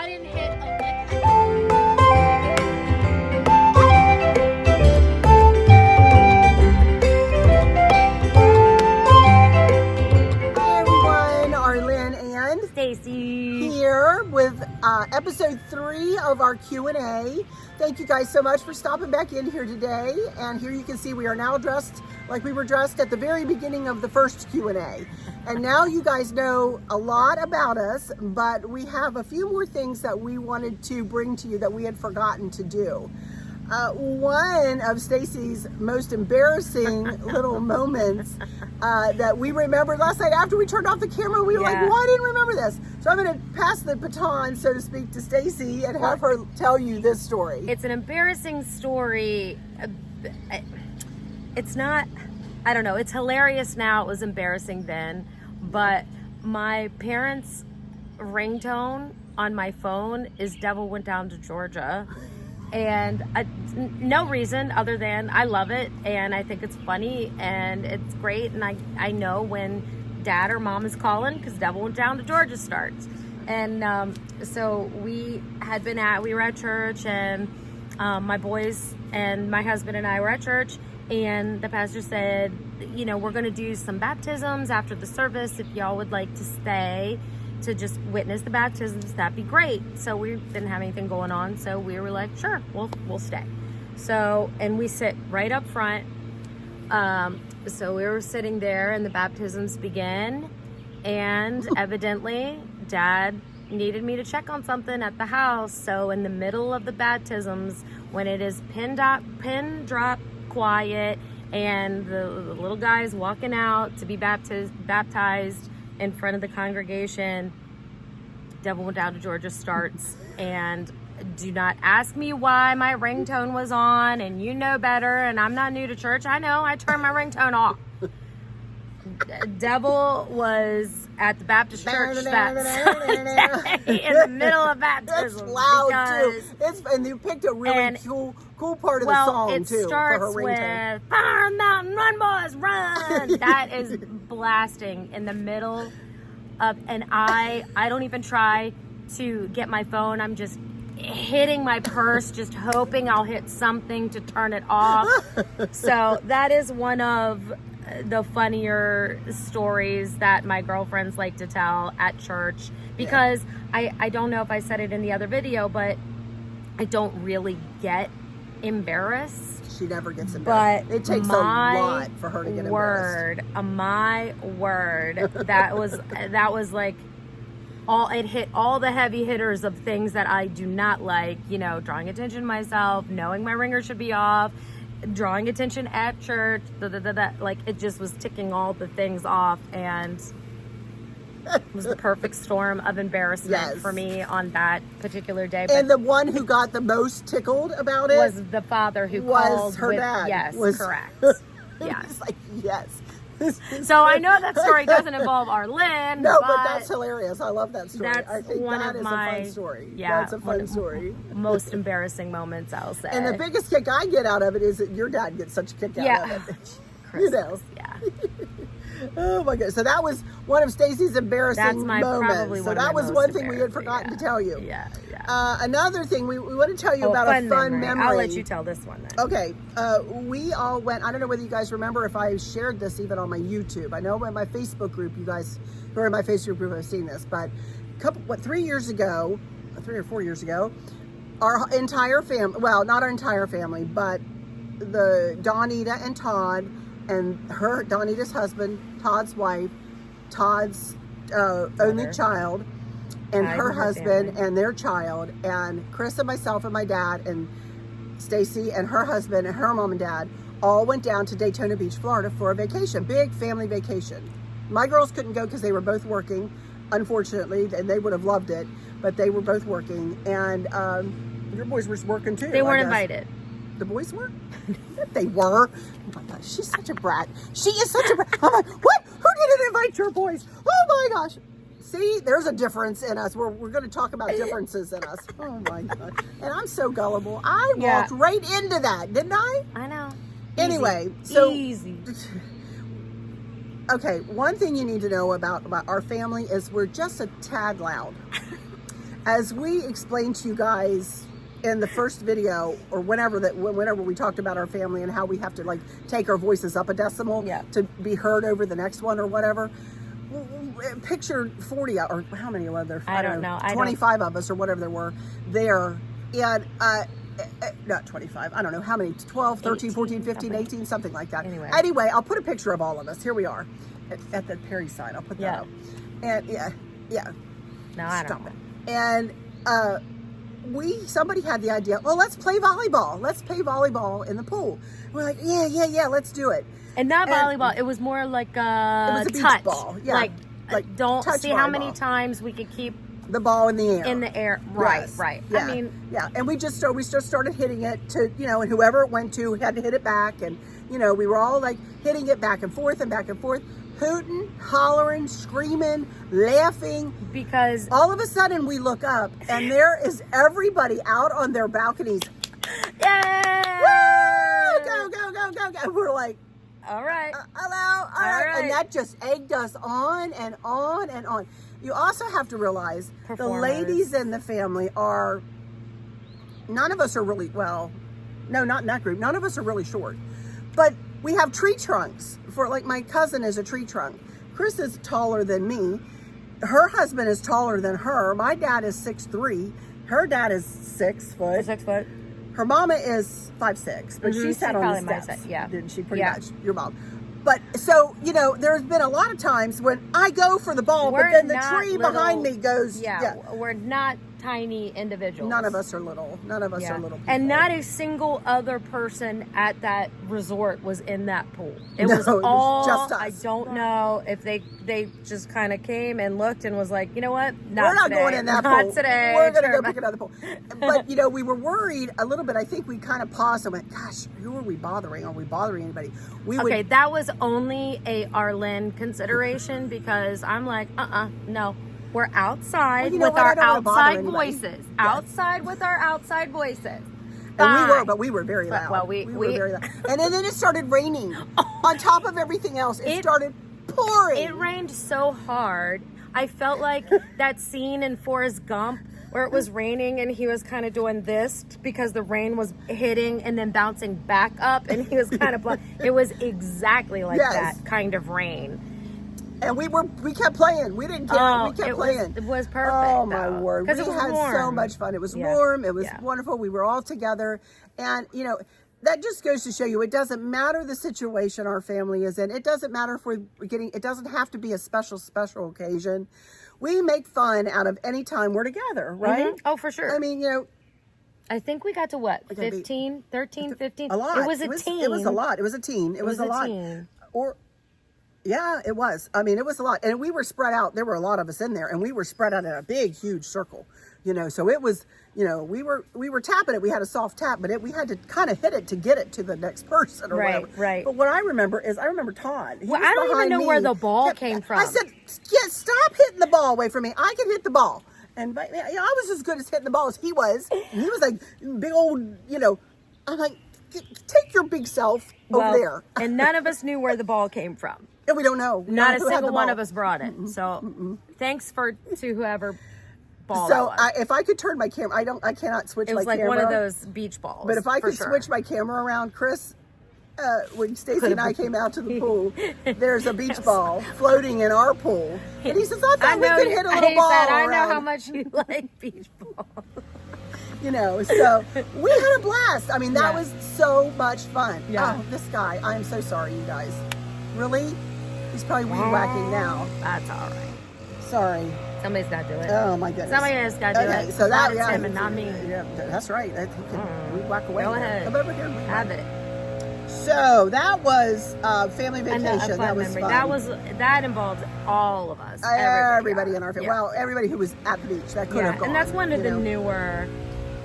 I didn't hit a lick. Hi everyone, Arlynn and Stacy here with episode 3 of our Q&A. Thank you guys so much for stopping back in here today. And here you can see we are now dressed like we were dressed at the very beginning of the first Q&A. And now you guys know a lot about us, but we have a few more things that we wanted to bring to you that we had forgotten to do. One of Stacy's most embarrassing little moments that we remembered last night after we turned off the camera, we were like, well, I didn't remember this. So I'm going to pass the baton, so to speak, to Stacy and have her tell you this story. It's an embarrassing story. It's not, I don't know, it's hilarious now. It was embarrassing then. But my parents' ringtone on my phone is Devil Went Down to Georgia. And no reason other than I love it and I think it's funny and it's great. And I know when dad or mom is calling because Devil Went Down to Georgia starts. And so we were at church and my boys and my husband and I were at church. And the pastor said, you know, we're going to do some baptisms after the service. If y'all would like to stay to just witness the baptisms, that'd be great. So we didn't have anything going on. So we were like, sure, we'll stay. So, and we sit right up front. So we were sitting there and the baptisms begin. And evidently Dad needed me to check on something at the house. So in the middle of the baptisms, when it is pin drop quiet and the little guy's walking out to be baptized in front of the congregation, Devil Went Down to Georgia starts. And do not ask me why my ringtone was on, and you know better, and I'm not new to church. I know, I turned my ringtone off. Devil was at the Baptist church that Sunday in the middle of baptism. It's loud too. And you picked a really cool part of the song too for her ringtone. It starts with Fire Mountain, run boys, run. That is blasting in the middle of, and I don't even try to get my phone. I'm just hitting my purse, just hoping I'll hit something to turn it off. So that is one of the funnier stories that my girlfriends like to tell at church, because I don't know if I said it in the other video, but I don't really get embarrassed. She never gets embarrassed. It takes a lot for her to get embarrassed. My word, that was like it hit all the heavy hitters of things that I do not like, you know, drawing attention to myself, knowing my ringer should be off, drawing attention at church, like it just was ticking all the things off, and it was the perfect storm of embarrassment for me on that particular day. And the one who got the most tickled about it was the father who called her dad. Yes, correct. Yes. It's like, yes. So I know that story doesn't involve Arlynn. No, but that's hilarious. I love that story. That's I think one that of is my, a fun story. Yeah, that's a fun story. Most embarrassing moments, I'll say. And the biggest kick I get out of it is that your dad gets such a kick out of it. You know. Yeah. Oh my God. So that was one of Stacy's embarrassing moments. So that was one thing we had forgotten to tell you. Yeah. Another thing we want to tell you about a fun memory. I'll let you tell this one then. Okay. We all went, I don't know whether you guys remember if I shared this even on my YouTube. I know in my Facebook group, you guys who are in my Facebook group have seen this, but 3 years ago, 3 or 4 years ago, our entire family, well, not our entire family, but the Donita and Todd and Donita's husband, Todd's wife, Todd's only child, and her husband and their child, and Chris and myself and my dad and Stacy and her husband and her mom and dad all went down to Daytona Beach, Florida for a vacation, big family vacation. My girls couldn't go because they were both working, unfortunately, and they would have loved it, but they were both working, and your boys were working too. They weren't invited. The boys were? They were. Oh my gosh, she's such a brat. She is such a brat. I'm like, what? Who didn't invite your boys? Oh my gosh. See, there's a difference in us. We're going to talk about differences in us. Oh my God. And I'm so gullible. I walked right into that, didn't I? I know. Anyway, easy. Okay, one thing you need to know about our family is we're just a tad loud. as we explained to you guys in the first video, or whenever we talked about our family and how we have to like take our voices up a decimal to be heard over the next one or whatever. Picture 40 or how many were there? I don't know. 25 of us or whatever there were there. And not 25. I don't know how many. 12, 13, 14, 15, 18, something like that. Anyway, I'll put a picture of all of us. Here we are at the Perry sign. I'll put that up. And yeah. No, I don't know. And somebody had the idea, well, let's play volleyball. Let's play volleyball in the pool. We're like, yeah, let's do it. And not volleyball. It was more like a, it was a beach touch ball. Yeah. Like don't see how many times we could keep the ball in the air. Right, yes. right. Yeah. I mean, and we just started hitting it to, and whoever it went to had to hit it back, and we were all like hitting it back and forth, hooting, hollering, screaming, laughing. Because all of a sudden we look up and there is everybody out on their balconies. Yay! Woo! Go. We're like, all right. Hello. All right. And that just egged us on and on and on. You also have to realize the ladies in the family are, none of us are really, well, no, not in that group. None of us are really short. But we have tree trunks. For like my cousin is a tree trunk. Chris is taller than me. Her husband is taller than her. My dad is 6'3". Her dad is 6 foot. 6 foot. Her mama is 5'6", but she sat on the steps. Didn't she? Pretty much. Your mom. But so, there's been a lot of times when I go for the ball, but then the tree behind me goes. Yeah, we're not tiny individuals. None of us are little. None of us are little people. And not a single other person at that resort was in that pool. It was all just us. I don't know if they just kind of came and looked and was like, you know what? We're not today. going in that not pool. Today. We're going to go pick another pool. But, we were worried a little bit. I think we kind of paused and went, gosh, who are we bothering? Are we bothering anybody? That was only a Arlynn consideration because I'm like, no. We're outside with our outside voices. Outside with our outside voices. And we were very loud. Well, we were very loud. And then it started raining. On top of everything else, it started pouring. It rained so hard. I felt like that scene in Forrest Gump where it was raining and he was kind of doing this because the rain was hitting and then bouncing back up and he was kind of it was exactly like that kind of rain. And we kept playing. We didn't care. We kept playing. It was perfect. Oh my word! We it was had warm. So much fun. It was warm. It was wonderful. We were all together, and that just goes to show you it doesn't matter the situation our family is in. It doesn't matter if we're getting. It doesn't have to be a special occasion. We make fun out of any time we're together, right? Mm-hmm. Oh, for sure. I mean, I think we got to what? 15, 13, 15? A lot. It was a teen. It was a lot. It was a teen. It was a lot. Teen. Yeah, it was. I mean, it was a lot. And we were spread out. There were a lot of us in there. And we were spread out in a big, huge circle. So it was, we were tapping it. We had a soft tap, but we had to kind of hit it to get it to the next person or whatever. Right. But what I remember is, I remember Todd. Well, I don't even know where the ball came from. I said, stop hitting the ball away from me. I can hit the ball. And I was as good as hitting the ball as he was. And he was like, big old, I'm like, take your big self over there. And none of us knew where the ball came from. And we don't know. Not a single one of us brought it. So thanks to whoever ball that was. If I could turn my camera, I cannot switch my camera. It was like one of those beach balls. But if I could switch my camera around, Chris, when Stacy and I came out to the pool, there's a beach ball floating in our pool. And he says, I thought we could hit a little ball around. I know how much you like beach balls. So we had a blast. I mean, that was so much fun. Yeah. Oh, this guy, I'm so sorry, you guys. Really? He's probably weed whacking now. That's all right. Sorry. Somebody's got to do it. Oh, my goodness. Somebody has got to do it. So that's him and not me. Yeah, that's right. He can weed whack away. Go ahead. Come over here. Have it. So that was family vacation. That was fun. That involved all of us. Everybody in our family. Yeah. Well, everybody who was at the beach that could have gone. And that's one of the newer.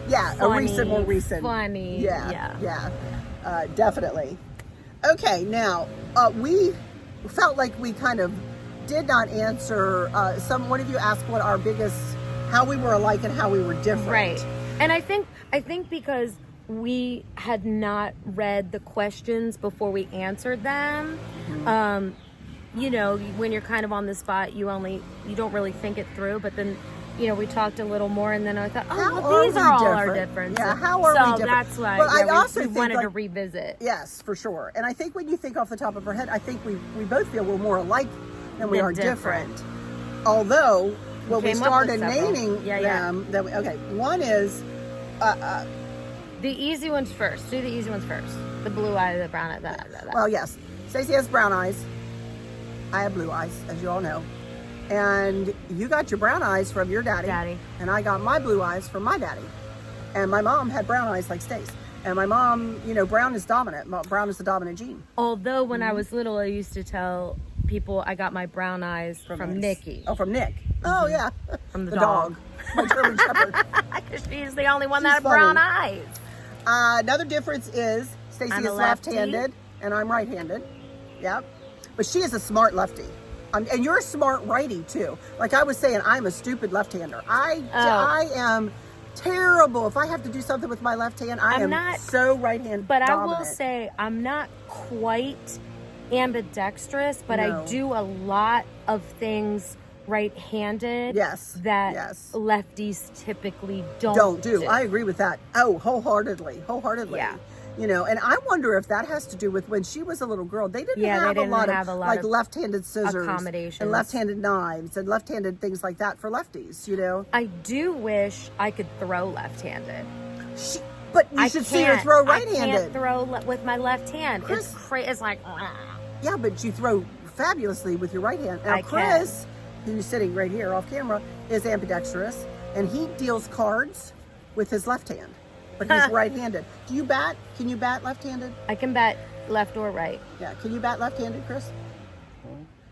Yeah, more recent. Funny. Yeah. Definitely. Okay, now we felt like we kind of did not answer. One of you asked what our how we were alike and how we were different. Right, and I think because we had not read the questions before we answered them. Mm-hmm. When you're kind of on the spot, you don't really think it through. But then we talked a little more, and then I thought, How well, these we are all our different? differences. Yeah, how are we So different? that's why But I also we think, wanted like, to revisit. Yes, for sure. And I think when you think off the top of our head, I think we both feel we're more alike than we Than are different. different. Although, when we came up with started several. naming Yeah. them, okay, one is, The easy ones first. Do the easy ones first. The blue eye, the brown eye, that. well, yes, Stacey has brown eyes. I have blue eyes, as you all know. And you got your brown eyes from your daddy. And I got my blue eyes from my daddy. And my mom had brown eyes like Stace. And my mom, brown is dominant. Brown is the dominant gene. Although when I was little, I used to tell people I got my brown eyes from Nikki. Oh, from Nick. Oh, yeah. From the dog. My German Shepherd. Because she's the only one that had She's brown funny. eyes. Another difference is Stacey I'm is a lefty. left-handed and I'm right-handed. Yep. But she is a smart lefty. And you're a smart righty too. Like I was saying, I'm a stupid left-hander. I am terrible. If I have to do something with my left hand, I'm not so right-hand But dominant. I will say, I'm not quite ambidextrous, but I do a lot of things right-handed that lefties typically don't do. I agree with that. Oh, wholeheartedly. Yeah. And I wonder if that has to do with when she was a little girl, they didn't have a lot of like left-handed scissors accommodations and left-handed knives and left-handed things like that for lefties, I do wish I could throw left-handed. But you should see her throw right-handed. I can't throw with my left hand. Chris, It's like... Yeah, but you throw fabulously with your right hand. Now, Chris, who's sitting right here off camera, is ambidextrous, and he deals cards with his left hand. But he's right-handed. Do you bat? Can you bat left-handed? I can bat left or right. Yeah. Can you bat left-handed, Chris?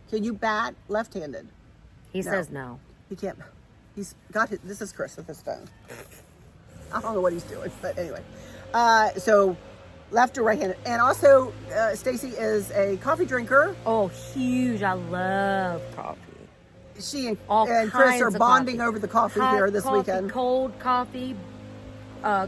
Can you bat left-handed? He says no. He can't. He's got his. This is Chris with his phone. I don't know what he's doing, but anyway. So left or right-handed, and also Stacey is a coffee drinker. Oh, huge! I love coffee. She and Chris are bonding over the coffee here this weekend. Cold coffee.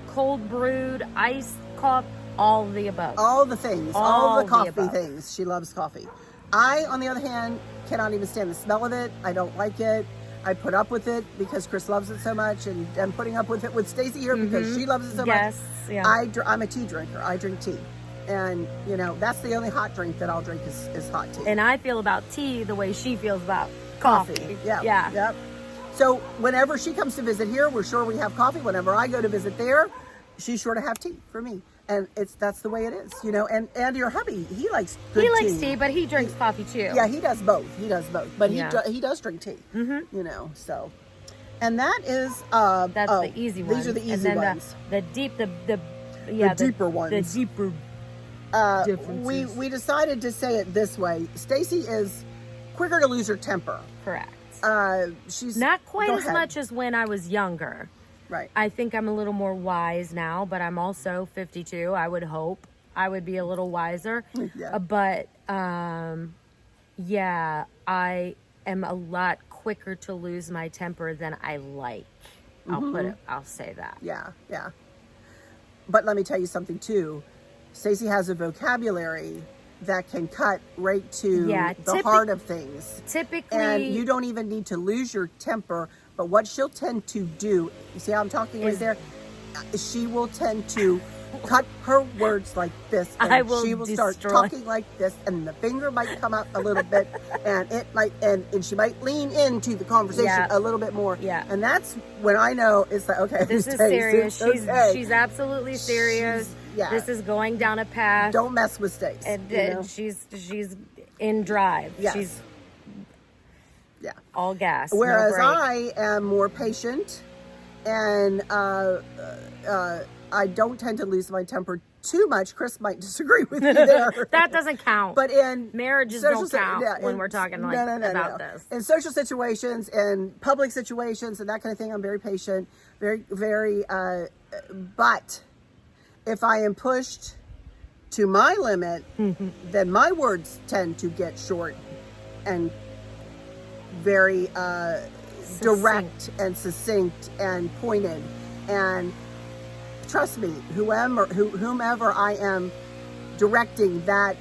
Cold brewed, iced coffee, all of the above. All the things, all the coffee things. She loves coffee. I, on the other hand, cannot even stand the smell of it. I don't like it. I put up with it because Chris loves it so much, and I'm putting up with it with Stacey here because she loves it so much. Yeah. I'm a tea drinker. I drink tea. And, that's the only hot drink that I'll drink is hot tea. And I feel about tea the way she feels about coffee. Yeah. Yeah. So whenever she comes to visit here, we're sure we have coffee. Whenever I go to visit there, she's sure to have tea for me. And that's the way it is, And your hubby, he likes good tea. He likes tea, but he drinks coffee too. Yeah, he does both. But he does drink tea. So. And that is that's the easy one. These are the easy ones. The deeper ones. The deeper differences. We decided to say it this way. Stacey is quicker to lose her temper. Correct. She's not quite as much as when I was younger. Right. I think I'm a little more wise now, but I'm also 52. I would hope I would be a little wiser. Yeah. But I am a lot quicker to lose my temper than I like. I'll say that. Yeah. But let me tell you something too. Stacey has a vocabulary that can cut right to the heart of things. Typically. And you don't even need to lose your temper, but what she'll tend to do, you see how I'm talking right there? She will tend to cut her words like this, and she will start talking like this, and the finger might come up a little bit, and it might, and she might lean into the conversation a little bit more. Yeah. And that's when I know it's like, okay, this is serious. She's absolutely serious. This is going down a path. Don't mess with Stace. And she's in drive. Yes. She's all gas. Whereas no I am more patient, and I don't tend to lose my temper too much. Chris might disagree with me there. That doesn't count. But in marriages don't count when we're talking about this. In social situations and public situations and that kind of thing, I'm very patient, very, very. But if I am pushed to my limit, then my words tend to get short and very direct and succinct and pointed. And trust me, whomever I am directing that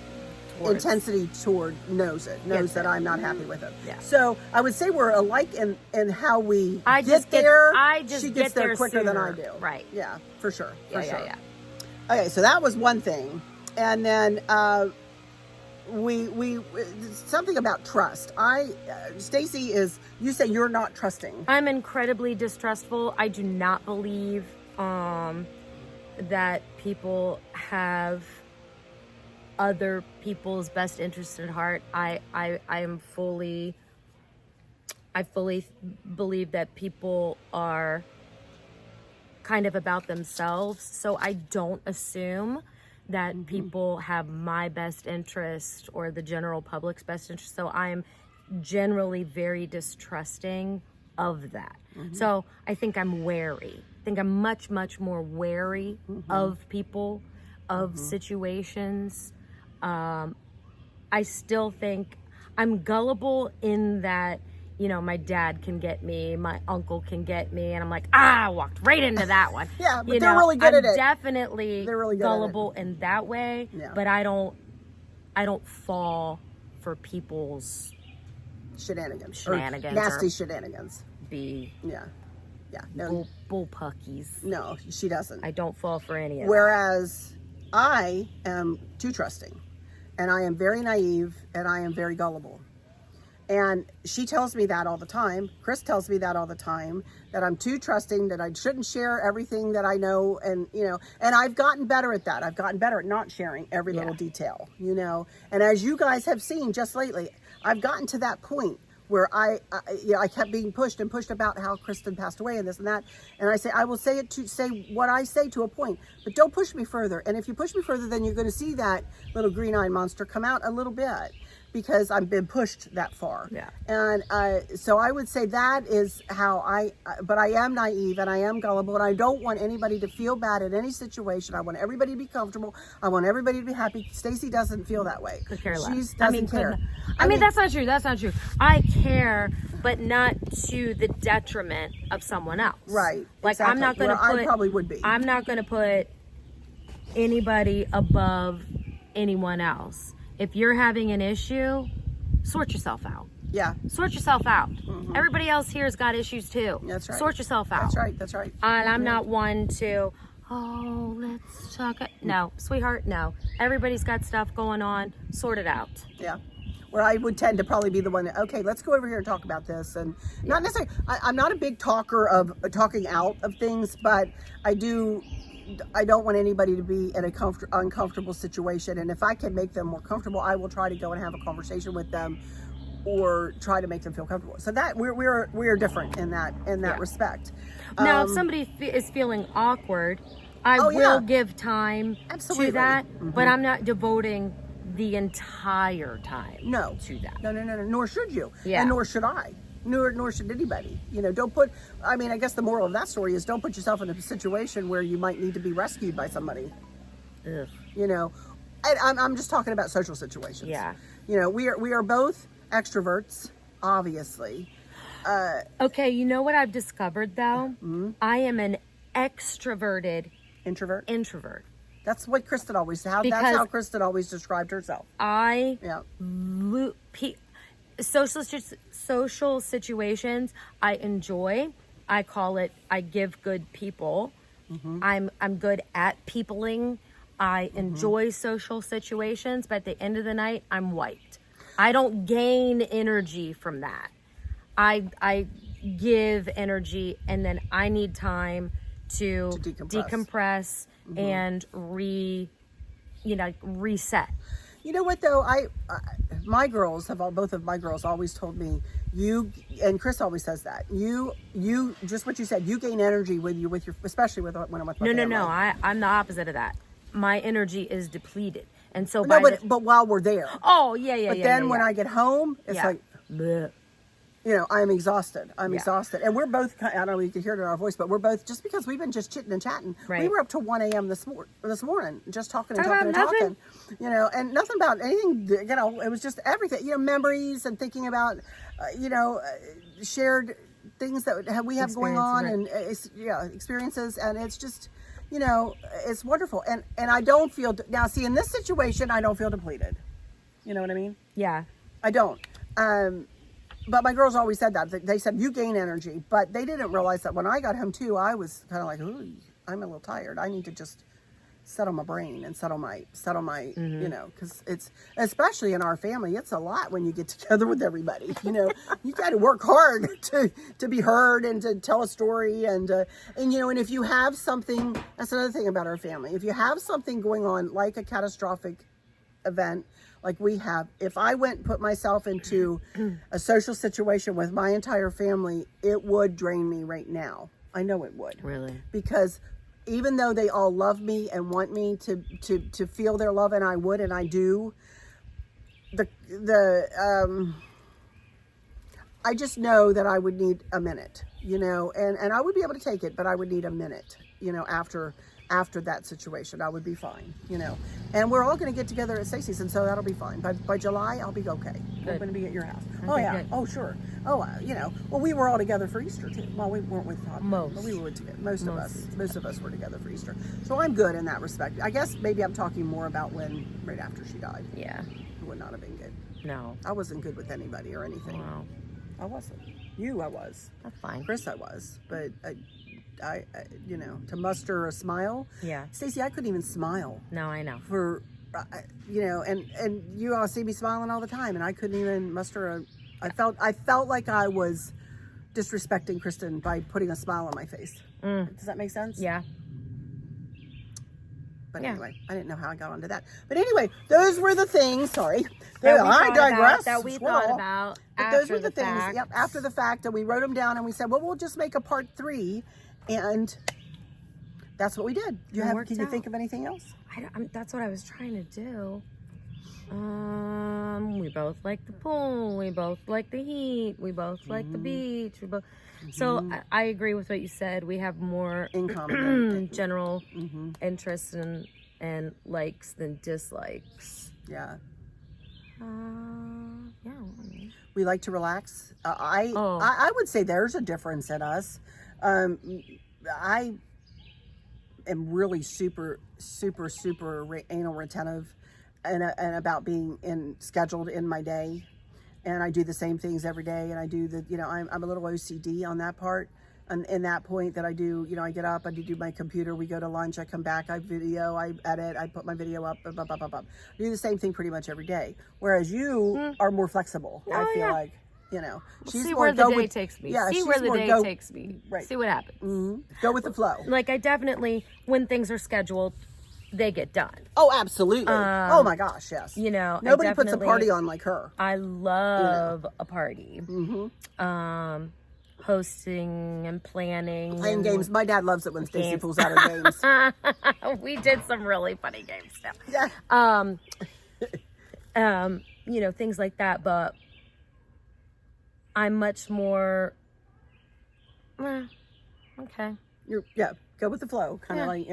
towards. intensity toward knows that I'm not happy with it. Yeah. So I would say we're alike in how we I get just there. I just she gets get there quicker than I sooner. do. Right. Yeah, for sure. For sure. Yeah. Okay, so that was one thing, and then we something about trust. Stacy is. You say you're not trusting. I'm incredibly distrustful. I do not believe that people have other people's best interest at heart. I fully believe that people are kind of about themselves. So I don't assume that people have my best interest or the general public's best interest. So I'm generally very distrusting of that. So I think I'm wary. I think I'm much, much more wary of people, of situations. I still think I'm gullible in that, you know, my dad can get me, my uncle can get me, and I'm like, I walked right into that one. Yeah, but they're really good at it. Definitely They're really good gullible in that way, Yeah. but I don't fall for people's Shenanigans. Or Nasty shenanigans. be Yeah. No. bull puckies. No, she doesn't. I don't fall for any of Whereas I am too trusting, and I am very naive, and I am very gullible. And she tells me that all the time. Chris tells me that all the time, that I'm too trusting, that I shouldn't share everything that I know. And, you know, and I've gotten better at that. I've gotten better at not sharing every little detail, you know. And as you guys have seen just lately, I've gotten to that point where I kept being pushed about how Kristen passed away and this and that. And I say, I will say what I say to a point, but don't push me further. And if you push me further, then you're going to see that little green-eyed monster come out a little bit, because I've been pushed that far. Yeah. And so I would say that is how but I am naive and I am gullible, and I don't want anybody to feel bad in any situation. I want everybody to be comfortable. I want everybody to be happy. Stacy doesn't feel that way. Could care less. She doesn't care. I mean, that's not true. That's not true. I care, but not to the detriment of someone else. Right. Like, exactly. I'm not going to put... I probably would be. I'm not going to put anybody above anyone else. If you're having an issue, sort yourself out. Yeah. Sort yourself out. Everybody else here has got issues too. That's right. Sort yourself out. That's right. And I'm not one to, let's talk. No, sweetheart, no. Everybody's got stuff going on. Sort it out. Yeah. Where I would tend to probably be the one that, okay, let's go over here and talk about this. And not necessarily, I'm not a big talker of talking out of things, but I don't want anybody to be in a uncomfortable situation. And if I can make them more comfortable, I will try to go and have a conversation with them, or try to make them feel comfortable. So that we're different in that respect. Now, if somebody is feeling awkward, I will give time to that, but I'm not devoting the entire time to that. No. Nor should you. Yeah. And nor should I. Nor should anybody. You know, I guess the moral of that story is don't put yourself in a situation where you might need to be rescued by somebody. Ugh. You know, I'm just talking about social situations. Yeah. You know, we are both extroverts, obviously. Okay, you know what I've discovered though? I am an extroverted introvert. That's what Kristen always that's how Kristen always described herself. Social situations I enjoy. I call it, I give good people. I'm good at peopling. I enjoy social situations, but at the end of the night, I'm wiped. I don't gain energy from that. I give energy, and then I need time to decompress and reset. You know what though? My girls both of my girls always told me, and Chris always says that, you just what you said, you gain energy when especially when I'm with my family. No, I'm the opposite of that. My energy is depleted. And so but while we're there. Oh, yeah. But then when I get home, it's like, bleh. You know, I'm exhausted. I'm exhausted. And we're both, I don't know if you can hear it in our voice, but we're both, just because we've been just chitting and chatting, we were up to 1 a.m. this morning, just talking. You know, and nothing about anything, you know, it was just everything, you know, memories and thinking about, shared things that we have going on and experiences. And it's just, you know, it's wonderful. And I don't feel, now see, in this situation, I don't feel depleted. You know what I mean? Yeah. I don't. But my girls always said that. They said, you gain energy. But they didn't realize that when I got home, too, I was kind of like, ooh, I'm a little tired. I need to just settle my brain and settle my you know, because it's, especially in our family, it's a lot when you get together with everybody. You know, you got to work hard to be heard and to tell a story. And you know, and if you have something, that's another thing about our family. If you have something going on, like a catastrophic event, like we have, if I went and put myself into a social situation with my entire family, it would drain me right now. I know it would. Really? Because even though they all love me and want me to feel their love, and I would, and I do, I just know that I would need a minute, you know, and I would be able to take it, but I would need a minute, you know, after that situation. I would be fine, you know. And we're all going to get together at Stacy's, and so that'll be fine. By July, I'll be okay. Good. We're going to be at your house. Okay, oh, yeah. good. Oh, sure. Oh, you know. Well, we were all together for Easter, too. Well, we weren't with Todd. Most. But we were together. Most of us were together for Easter. So I'm good in that respect. I guess maybe I'm talking more about right after she died. Yeah. It would not have been good. No. I wasn't good with anybody or anything. Wow. I wasn't. I was. That's fine. Chris, I was. But I, you know, to muster a smile. Yeah. Stacey, I couldn't even smile No, I know. for, you know, and you all see me smiling all the time, and I couldn't even muster I felt like I was disrespecting Kristen by putting a smile on my face. Does that make sense? Yeah. But Yeah. anyway, I didn't know how I got onto that. But anyway, those were the things. Sorry, That I digress. That we Swirl. thought about But after those were the things. fact. Yep, after the fact, and we wrote them down, and we said, well, we'll just make a part 3, and that's what we did. Can you think of anything else? That's what I was trying to do. We both like the pool. We both like the heat. We both like the beach. So I agree with what you said. We have more In common. general interests and likes than dislikes. Yeah. Yeah. We like to relax. I would say there's a difference in us. I am really super anal retentive and about being scheduled in my day, and I do the same things every day, and I do I'm a little OCD on that part, and in that point that I do, you know, I get up, I do my computer, we go to lunch, I come back, I video, I edit, I put my video up, I do the same thing pretty much every day, whereas you are more flexible. I feel like, you know, she's see where the day takes me. Yeah, see where the day takes me. Right. See what happens. Go with the flow. Like I definitely, when things are scheduled, they get done. Oh, absolutely. Oh my gosh, yes. You know, nobody puts a party on like her. I love a party. Hosting and planning. Playing games. My dad loves it when Stacey pulls out her games. We did some really funny games now. Yeah. You know, things like that, but I'm much more okay. Go with the flow. Kind of like,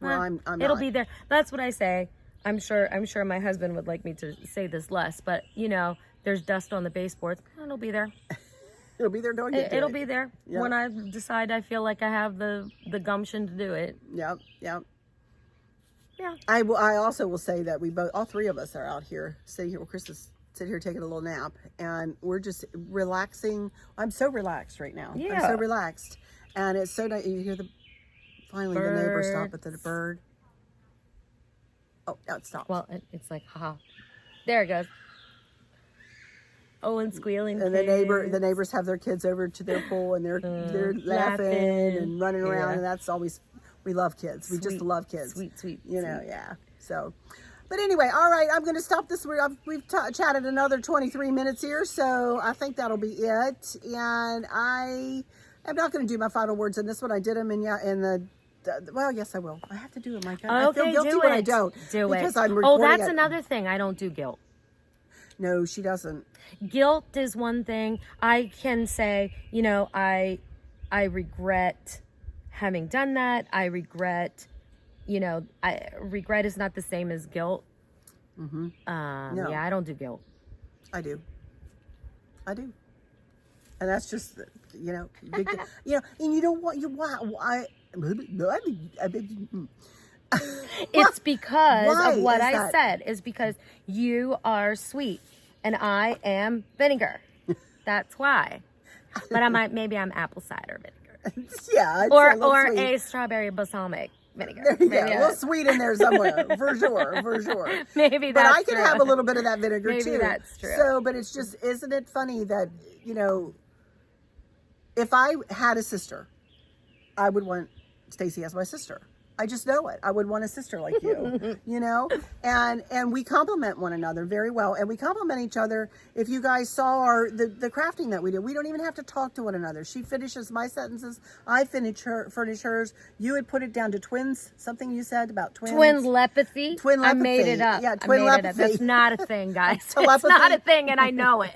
Well, I'm It'll not. be there. That's what I say. I'm sure my husband would like me to say this less, but you know, there's dust on the baseboards. It'll be there. It'll be there doing it. It'll be there when I decide I feel like I have the gumption to do it. Yep. Yeah. I also will say that all three of us are out here sitting here. Well, Chris is sitting here taking a little nap, and we're just relaxing. I'm so relaxed right now. Yeah. I'm so relaxed, and it's so nice. You hear finally the neighbor stop at the bird. Oh, now it stopped. Well, it's like, haha. There it goes. Oh, and squealing. And the neighbors have their kids over to their pool, and they're laughing and running around, and that's always, we love kids. We just love kids. Sweet. You know, yeah. So, but anyway, all right, I'm going to stop this. We've chatted another 23 minutes here, so I think that'll be it. And I am not going to do my final words in this one. I did them in the. Well, yes, I will. I have to do it, Micah. I feel guilty when I don't. Because I'm recording that's another thing. I don't do guilt. No, she doesn't. Guilt is one thing. I can say, you know, I regret having done that. I regret, you know, regret is not the same as guilt. No. Yeah, I don't do guilt. I do. And that's just, you know, big, you know, and you don't want, It's because Why of what is I that? said. Is because you are sweet and I am vinegar. That's why. But maybe I'm apple cider vinegar. Yeah, I'd say Or a little or sweet. a strawberry balsamic vinegar. There you go. Maybe A little sweet in there somewhere, for sure. Maybe But that's I can true. have a little bit of that vinegar Maybe too. that's true. So, but it's just, isn't it funny that, if I had a sister, I would want Stacy as my sister. I just know it. I would want a sister like you, and we complement one another very well, and we complement each other. If you guys saw the crafting that we do, we don't even have to talk to one another. She finishes my sentences, I finish hers. You had put it down to twins, something you said about twins. Twin telepathy. Twin I made telepathy. it up. Yeah, I twin made it up. telepathy. That's not a thing, guys. It's Telepathy. not a thing, and I know it.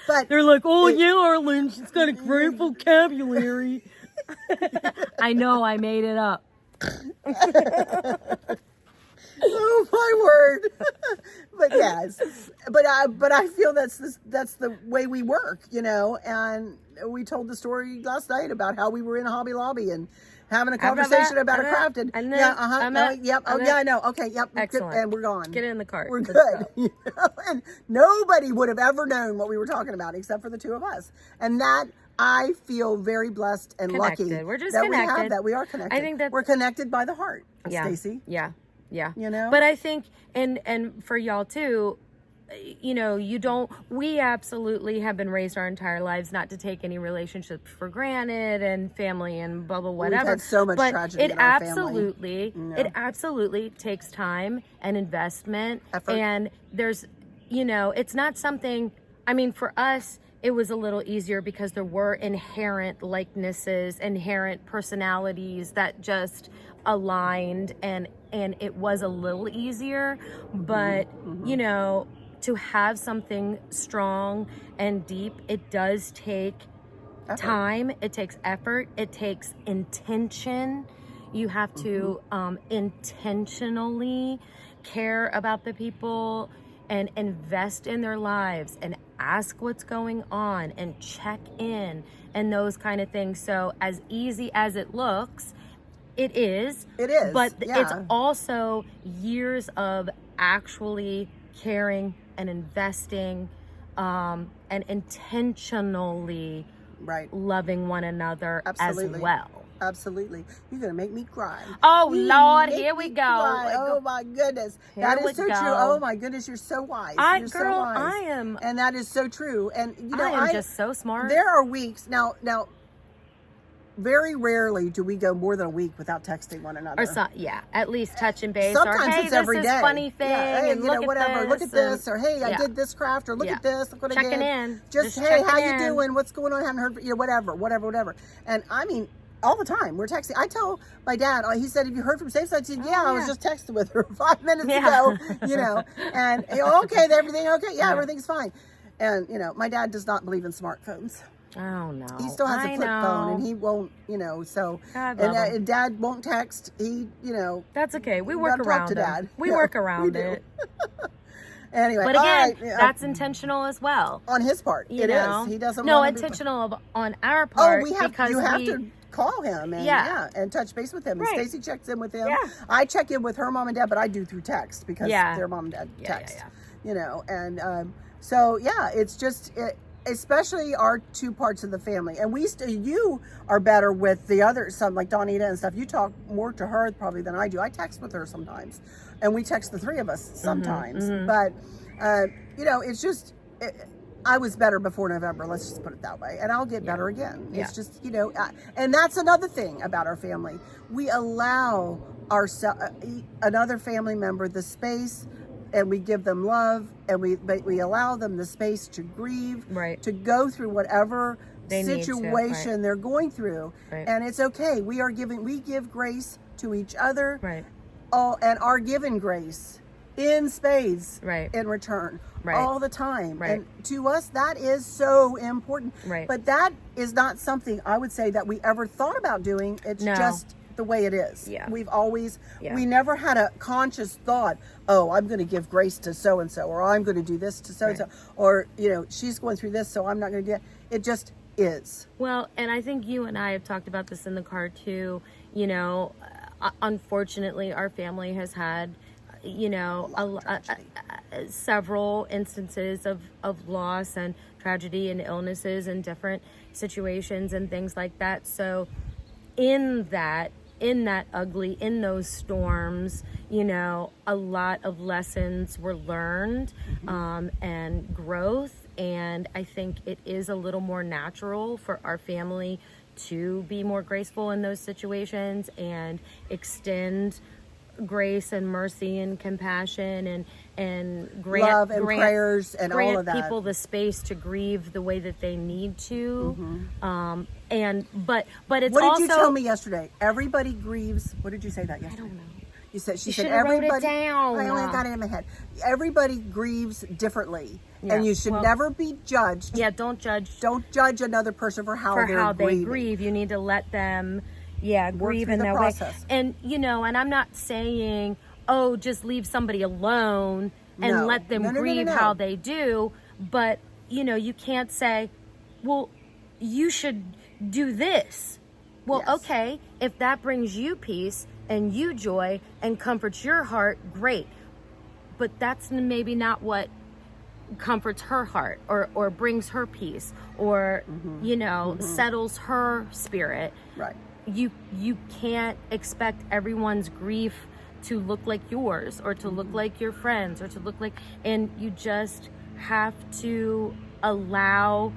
But They're like, oh yeah, Arlynn, she's got a great vocabulary. I know, I made it up. oh my word! But yes, but I feel that's the way we work, And we told the story last night about how we were in Hobby Lobby and having a conversation about a craft, and yeah, yep, oh yeah, I know, okay, yep, Excellent. and we're gone. Get in the cart. We're Let's good, go. And nobody would have ever known what we were talking about except for the two of us, and that. I feel very blessed and Connected. lucky We're just that connected. we have that. We are connected. I think that we're connected by the heart, yeah, Stacy. Yeah. But I think, and for y'all too, we absolutely have been raised our entire lives not to take any relationships for granted and family and blah, blah, whatever. We've had so much tragedy in our family. It absolutely takes time and investment. Effort. And there's, it's not something, for us, it was a little easier because there were inherent likenesses, inherent personalities that just aligned, and it was a little easier. But, to have something strong and deep, it does take time, it takes effort, it takes intention. You have to intentionally care about the people and invest in their lives and ask what's going on and check in and those kind of things. So as easy as it looks, it is. But it's also years of actually caring and investing and intentionally loving one another as well. Absolutely. You're going to make me cry. Oh, Lord, here we go. Oh, my goodness. That is so true. Oh, my goodness, you're so wise. You're so wise. I am. And that is so true. And, I am just so smart. There are weeks. Now, very rarely do we go more than a week without texting one another. At least touch and base. Sometimes or, hey, it's every day. This is funny thing. Yeah, hey, and look whatever. at this. Look at this. Or, hey, I did this craft. Or, look at this. Look what I did. Checking in. Just hey, how you doing? What's going on? Haven't heard. Whatever. And all the time we're texting. I tell my dad, he said, have you heard from Safe Side? I said, I was just texting with her 5 minutes ago, and okay, everything okay? Yeah, everything's fine. And, my dad does not believe in smartphones. Oh, no. He still has a flip phone, and he won't, so, and Dad won't text. He, That's okay. We work around it. We work around it. Anyway, but again, that's intentional as well on his part. It is. He doesn't. Intentional on our part. You have to call him and and touch base with him. And Stacy checks in with him. Yeah. I check in with her mom and dad, but I do through text because their mom and dad text. And so it's just especially our two parts of the family. And you are better with the other, some like Donita and stuff. You talk more to her probably than I do. I text with her sometimes, and we text the three of us sometimes. But it's just I was better before November. Let's just put it that way, and I'll get better again. It's just and that's another thing about our family. We allow another family member the space. And we give them love, and we allow them the space to grieve, to go through whatever situation they're going through, and it's okay. We give grace to each other, and are given grace in spades, in return, all the time. And to us, that is so important. But that is not something I would say that we ever thought about doing. It's just the way it is. We've always we never had a conscious thought, I'm going to give grace to so and so, or I'm going to do this to so and so, or she's going through this, so I'm not going to do it. It just is. Well, and I think you and I have talked about this in the car too. unfortunately, our family has had, several instances of loss and tragedy and illnesses and different situations and things like that. So in that in those storms, a lot of lessons were learned, and growth. And I think it is a little more natural for our family to be more graceful in those situations and extend grace and mercy and compassion and grant love and prayers and all of that. Grant people the space to grieve the way that they need to. But it's what also. Did you tell me yesterday? Everybody grieves. What did you say that yesterday? I don't know. She You said wrote everybody. it down. I only got it in my head. Everybody grieves differently, Yeah, and you should never be judged. Yeah, don't judge. Don't judge another person for how they grieve. You need to let them, grieve in their way. And and I'm not saying, just leave somebody alone and let them grieve how they do. But you can't say, well, you should do this. Well, okay, if that brings you peace and you joy and comforts your heart, great. But that's maybe not what comforts her heart or brings her peace or settles her spirit. Right. You can't expect everyone's grief to look like yours or to look like your friends or to look like, and you just have to allow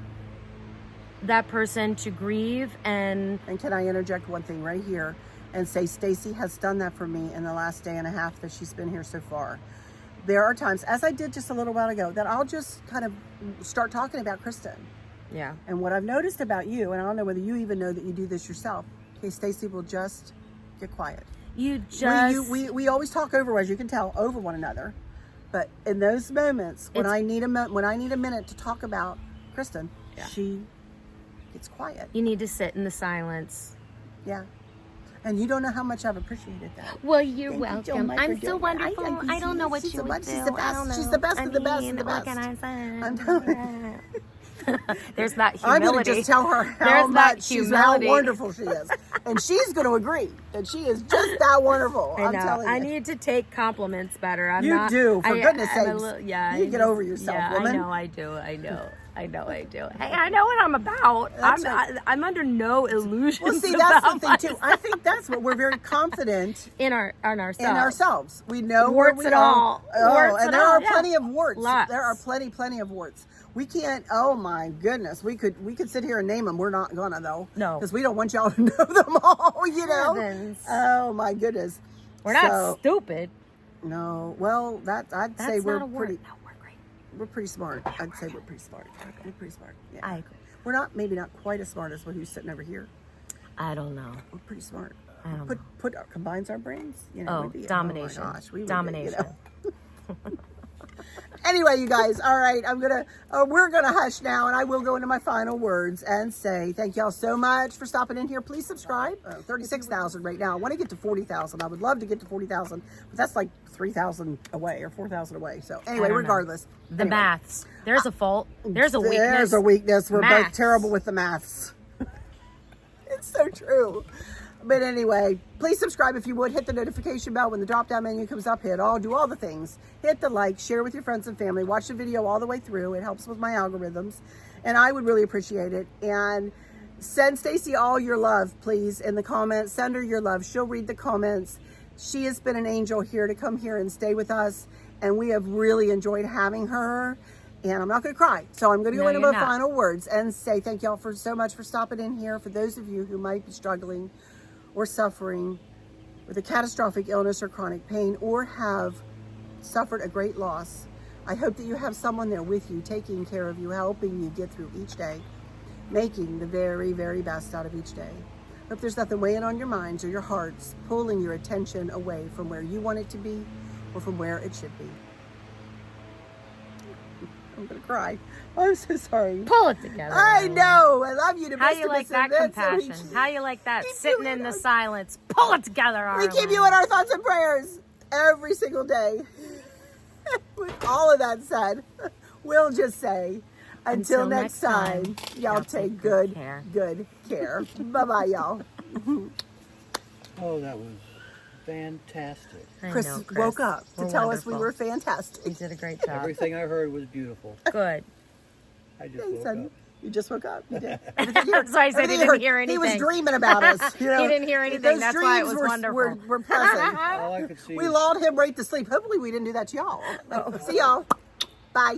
that person to grieve. And can I interject one thing right here and say Stacy has done that for me in the last day and a half that she's been here so far. There are times, as I did just a little while ago, that I'll just kind of start talking about Kristen. Yeah. And what I've noticed about you, and I don't know whether you even know that you do this yourself, okay, Stacy will just get quiet. We always talk over, as you can tell, over one another. But in those moments when I need a minute to talk about Kristen, she gets quiet. You need to sit in the silence. Yeah. And you don't know how much I've appreciated that. Well, you're welcome. I'm so wonderful. I don't know what you would do. She's the best. She's the best of the best of the best. What can I say? I'm telling you. There's that humility. I'm going to just tell her how wonderful she is. And she's going to agree that she is just that wonderful. I'm telling you. I need to take compliments better. You do, for goodness sakes. You get over yourself, woman. I know I do. I know I do. Hey, I know what I'm about. I'm under no illusions. Well, see, that's the thing too. I think that's what we're very confident in ourselves. In ourselves, we know warts where we and are. all. And there are plenty of warts. Lots. There are plenty of warts. We can't. Oh my goodness, we could sit here and name them. We're not gonna though. No, because we don't want y'all to know them all. Heavens. Oh my goodness. We're not stupid. No. Well, I'd say we're pretty. No, we're great. We're pretty smart. I'd say we're pretty smart. We're pretty smart. Yeah. I agree. We're maybe not quite as smart as who's sitting over here. I don't know. We're pretty smart. I don't know. Combines our brains. Domination. Oh my gosh, domination. Anyway, you guys, all right, we're gonna hush now, and I will go into my final words and say thank y'all so much for stopping in here. Please subscribe. 36,000 right now. I want to get to 40,000. I would love to get to 40,000, but that's like 3,000 away or 4,000 away. So anyway, regardless. The maths. There's a fault. There's a weakness. There's a weakness. We're both terrible with the maths. It's so true. But anyway, please subscribe if you would. Hit the notification bell when the drop-down menu comes up. Do all the things. Hit the like, share with your friends and family. Watch the video all the way through. It helps with my algorithms. And I would really appreciate it. And send Stacy all your love, please, in the comments. Send her your love. She'll read the comments. She has been an angel here to come here and stay with us. And we have really enjoyed having her. And I'm not going to cry. So I'm going to go into my final words and say thank y'all so much for stopping in here. For those of you who might be struggling or suffering with a catastrophic illness or chronic pain, or have suffered a great loss, I hope that you have someone there with you, taking care of you, helping you get through each day, making the very, very best out of each day. Hope there's nothing weighing on your minds or your hearts, pulling your attention away from where you want it to be or from where it should be. I'm gonna cry. I'm so sorry. Pull it together. I know. I love you to How you like that compassion? How you like that sitting in the silence? Pull it together, We keep you in our thoughts and prayers every single day. With all of that said, we'll just say, until next time, y'all take good care. Bye-bye, y'all. Oh, that was fantastic. I Chris, know, woke up to We're tell us we wonderful. were fantastic. You did a great job. Everything I heard was beautiful. Good. I just He woke said, up. you just woke up. You did. That's why I said he didn't hear anything. He was dreaming about us. You know? He didn't hear anything. Those That's why it was dreams wonderful. were pleasant. All I could see We was lulled him right to sleep. Hopefully we didn't do that to y'all. See y'all. Bye.